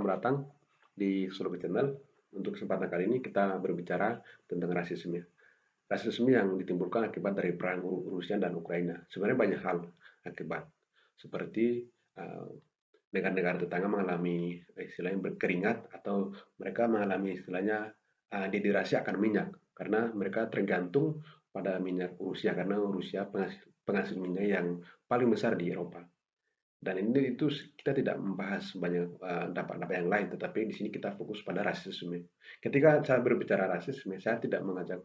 selamat datang di Suluki Channel. Untuk kesempatan kali ini kita berbicara tentang rasisme. Rasisme yang ditimbulkan akibat dari perang Rusia dan Ukraina. Sebenarnya banyak hal akibat, seperti negara-negara tetangga mengalami istilahnya berkeringat, atau mereka mengalami istilahnya dehidrasi akan minyak, karena mereka tergantung pada minyak Rusia, karena Rusia penghasil minyak yang paling besar di Eropa. Dan itu kita tidak membahas banyak dampak-dampak yang lain, tetapi di sini kita fokus pada rasisme. Ketika saya berbicara rasisme, saya tidak mengajak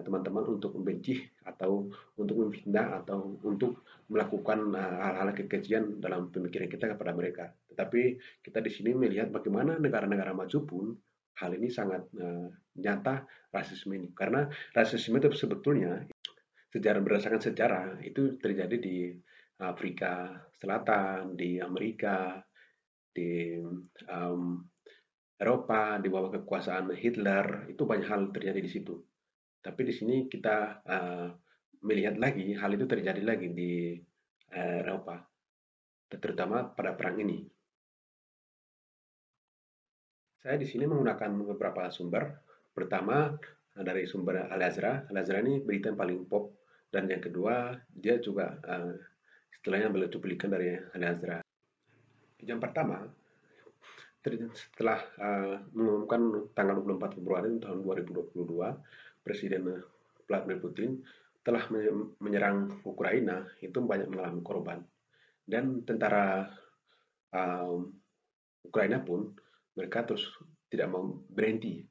teman-teman untuk membenci atau untuk memfitnah atau untuk melakukan hal-hal kekejian dalam pemikiran kita kepada mereka. Tetapi kita di sini melihat bagaimana negara-negara maju pun hal ini sangat nyata, rasisme ini. Karena rasisme itu sebetulnya berdasarkan sejarah itu terjadi di Afrika Selatan, di Amerika, di Eropa, di bawah kekuasaan Hitler. Itu banyak hal terjadi di situ. Tapi di sini kita melihat lagi hal itu terjadi lagi di Eropa, terutama pada perang ini. Saya di sini menggunakan beberapa sumber. Pertama dari sumber Al Jazeera. Al Jazeera ini berita yang paling pop, dan yang kedua dia juga istilahnya beliau cuplikan dari Al Jazeera. Yang pertama, setelah mengumumkan tanggal 24 Februari tahun 2022, Presiden Vladimir Putin telah menyerang Ukraina, itu banyak mengalami korban. Dan tentara Ukraina pun mereka terus tidak mau berhenti.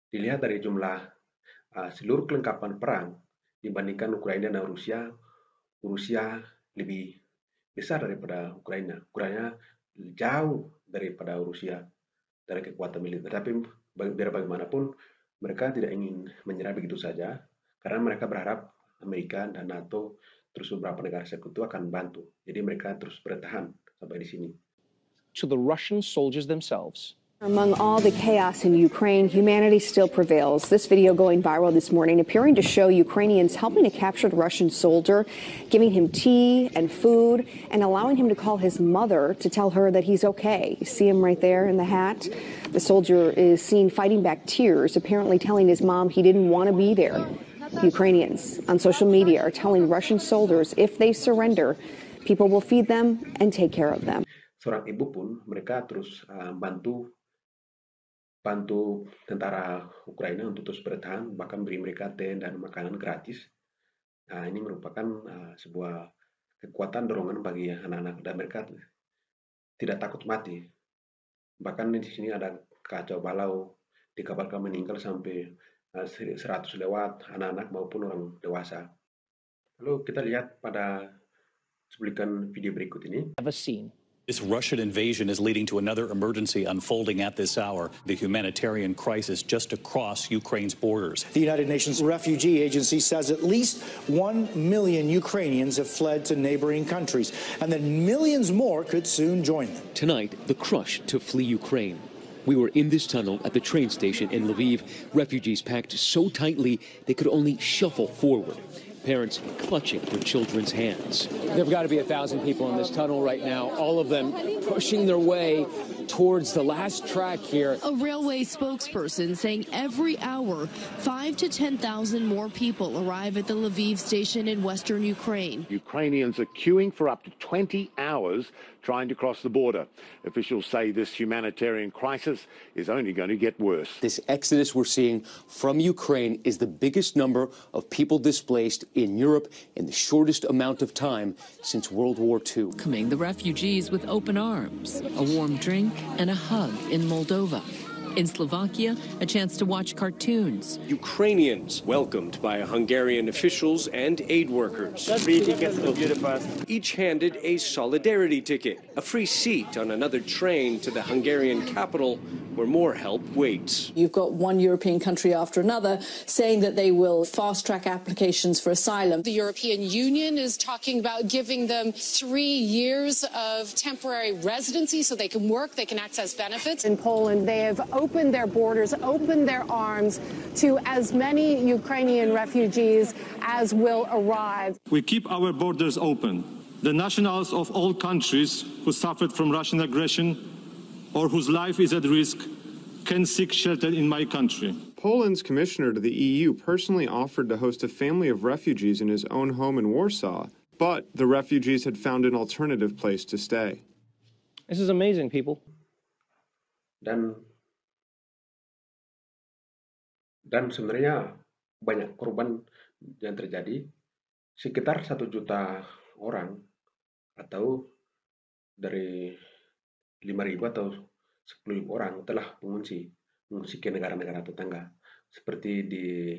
Dilihat dari jumlah seluruh kelengkapan perang dibandingkan Ukraina dan Rusia, Rusia lebih besar daripada Ukraina. Ukraina jauh daripada Rusia dari kekuatan militer. Tapi biar bagaimanapun mereka tidak ingin menyerah begitu saja, karena mereka berharap Amerika dan NATO terus beberapa negara sekutu akan bantu. Jadi mereka terus bertahan sampai di sini. To the Russian soldiers themselves. Among all the chaos in Ukraine, humanity still prevails. This video going viral this morning appearing to show Ukrainians helping a captured Russian soldier, giving him tea and food, and allowing him to call his mother to tell her that he's okay. You see him right there in the hat? The soldier is seen fighting back tears, apparently telling his mom he didn't want to be there. Ukrainians on social media are telling Russian soldiers if they surrender, people will feed them and take care of them. Seorang ibu pun mereka terus bantu tentara Ukraina untuk terus bertahan, bahkan beri mereka teh dan makanan gratis. Ini merupakan sebuah kekuatan dorongan bagi anak-anak, dan mereka tidak takut mati. Bahkan di sini ada kacau balau, dikabarkan meninggal sampai 100 lewat, anak-anak maupun orang dewasa. Lalu kita lihat pada cuplikan video berikut ini. This Russian invasion is leading to another emergency unfolding at this hour, the humanitarian crisis just across Ukraine's borders. The United Nations Refugee Agency says at least 1 million Ukrainians have fled to neighboring countries, and that millions more could soon join them. Tonight, the crush to flee Ukraine. We were in this tunnel at the train station in Lviv, refugees packed so tightly they could only shuffle forward. Parents clutching their children's hands. There have got to be 1,000 people in this tunnel right now, all of them pushing their way towards the last track here. A railway spokesperson saying every hour, 5,000 to 10,000 more people arrive at the Lviv station in western Ukraine. Ukrainians are queuing for up to 20 hours trying to cross the border. Officials say this humanitarian crisis is only going to get worse. This exodus we're seeing from Ukraine is the biggest number of people displaced in Europe in the shortest amount of time since World War II. Welcoming the refugees with open arms, a warm drink and a hug in Moldova. In Slovakia, a chance to watch cartoons. Ukrainians welcomed by Hungarian officials and aid workers. Each handed a solidarity ticket, a free seat on another train to the Hungarian capital, where more help waits. You've got one European country after another saying that they will fast-track applications for asylum. The European Union is talking about giving them 3 years of temporary residency so they can work, they can access benefits. In Poland, they have opened their borders, opened their arms to as many Ukrainian refugees as will arrive. We keep our borders open. The nationals of all countries who suffered from Russian aggression or whose life is at risk can seek shelter in my country. Poland's commissioner to the EU personally offered to host a family of refugees in his own home in Warsaw, but the refugees had found an alternative place to stay. This is amazing, people. Dan sebenarnya banyak korban yang terjadi, sekitar 1 juta orang atau dari 5.000 atau 10.000 orang telah mengungsi ke negara-negara tetangga seperti di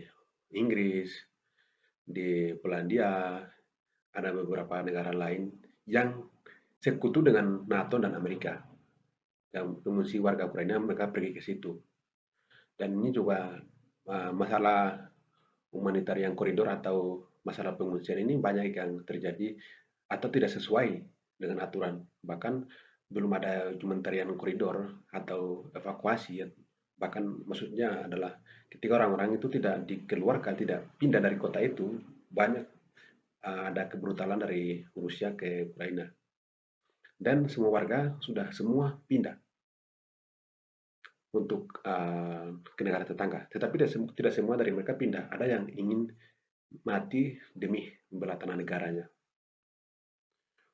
Inggris, di Polandia, ada beberapa negara lain yang sekutu dengan NATO dan Amerika. Yang mengungsi warga Ukraina, mereka pergi ke situ. Dan ini juga masalah humanitarian koridor atau masalah pengungsian ini banyak yang terjadi atau tidak sesuai dengan aturan. Bahkan belum ada humanitarian koridor atau evakuasi. Bahkan maksudnya adalah ketika orang-orang itu tidak dikeluarkan, tidak pindah dari kota itu, banyak ada kebrutalan dari Rusia ke Ukraina. Dan semua warga sudah semua pindah untuk ke negara tetangga. Tetapi tidak semua dari mereka pindah. Ada yang ingin mati demi membela tanah negaranya.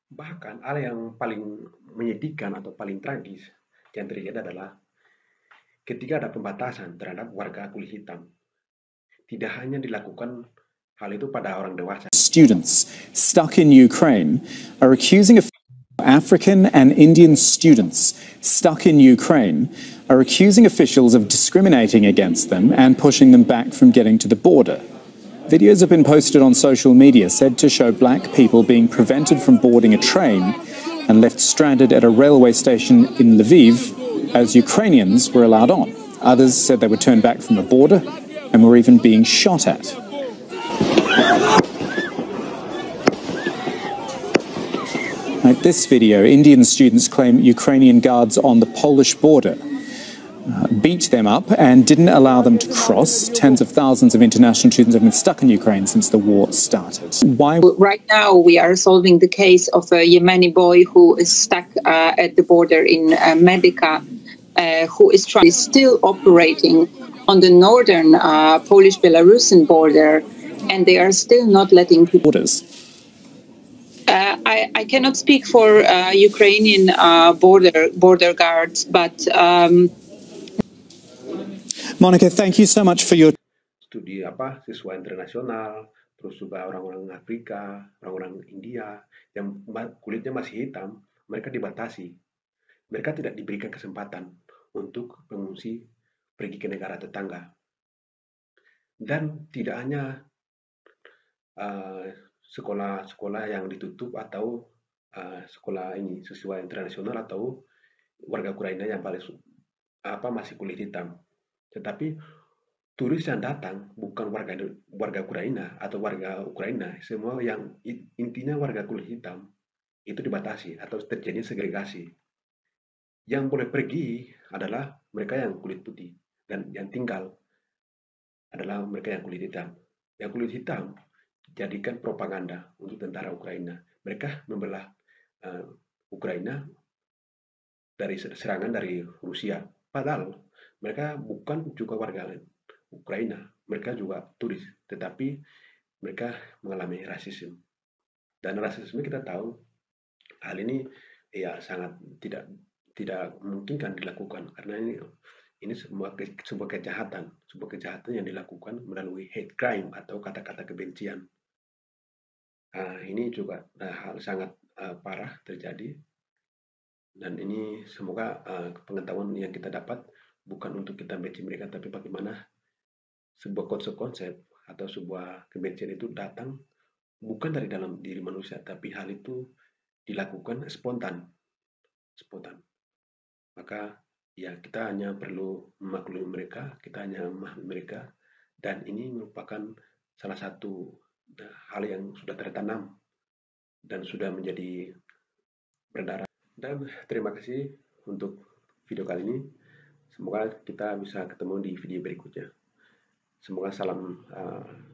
Bahkan hal yang paling menyedihkan atau paling tragis yang terjadi adalah ketika ada pembatasan terhadap warga kulit hitam. Tidak hanya dilakukan hal itu pada orang dewasa. Students stuck in Ukraine are accusing African and Indian students stuck in Ukraine are accusing officials of discriminating against them and pushing them back from getting to the border. Videos have been posted on social media said to show black people being prevented from boarding a train and left stranded at a railway station in Lviv as Ukrainians were allowed on. Others said they were turned back from the border and were even being shot at. Like this video, Indian students claim Ukrainian guards on the Polish border beat them up and didn't allow them to cross. Tens of thousands of international students have been stuck in Ukraine since the war started. Why? Right now, we are solving the case of a Yemeni boy who is stuck at the border in Medica, who is still operating on the northern Polish-Belarusian border, and they are still not letting people. I cannot speak for Ukrainian border guards, but. Monica, thank you so much for your studi siswa internasional, terus juga orang-orang Afrika, orang-orang India yang kulitnya masih hitam, mereka dibatasi. Mereka tidak diberikan kesempatan untuk mengungsi pergi ke negara tetangga. Dan tidak hanya sekolah-sekolah yang ditutup atau sekolah ini siswa internasional atau warga Ukraina yang paling masih kulit hitam. Tetapi turis yang datang bukan warga Ukraina atau warga Ukraina, semua yang intinya warga kulit hitam itu dibatasi atau terjadi segregasi. Yang boleh pergi adalah mereka yang kulit putih dan yang tinggal adalah mereka yang kulit hitam. Yang kulit hitam jadikan propaganda untuk tentara Ukraina. Mereka membelah Ukraina dari serangan dari Rusia. Padahal mereka bukan juga warga Ukraina, mereka juga turis, tetapi mereka mengalami rasisme. Dan rasisme kita tahu hal ini sangat tidak mungkin kan dilakukan karena ini sebuah kejahatan yang dilakukan melalui hate crime atau kata-kata kebencian. Ini juga hal sangat parah terjadi, dan ini semoga pengetahuan yang kita dapat bukan untuk kita benci mereka, tapi bagaimana sebuah konsep atau sebuah kebencian itu datang bukan dari dalam diri manusia, tapi hal itu dilakukan spontan. Maka ya kita hanya perlu memaklumi mereka, kita hanya memahami mereka, dan ini merupakan salah satu hal yang sudah tertanam dan sudah menjadi berdarah. Dan terima kasih untuk video kali ini. Semoga kita bisa ketemu di video berikutnya. Semoga salam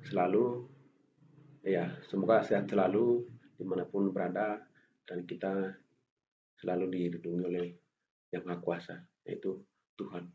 selalu, semoga sehat selalu dimanapun berada, dan kita selalu dilindungi oleh yang Maha Kuasa, yaitu Tuhan.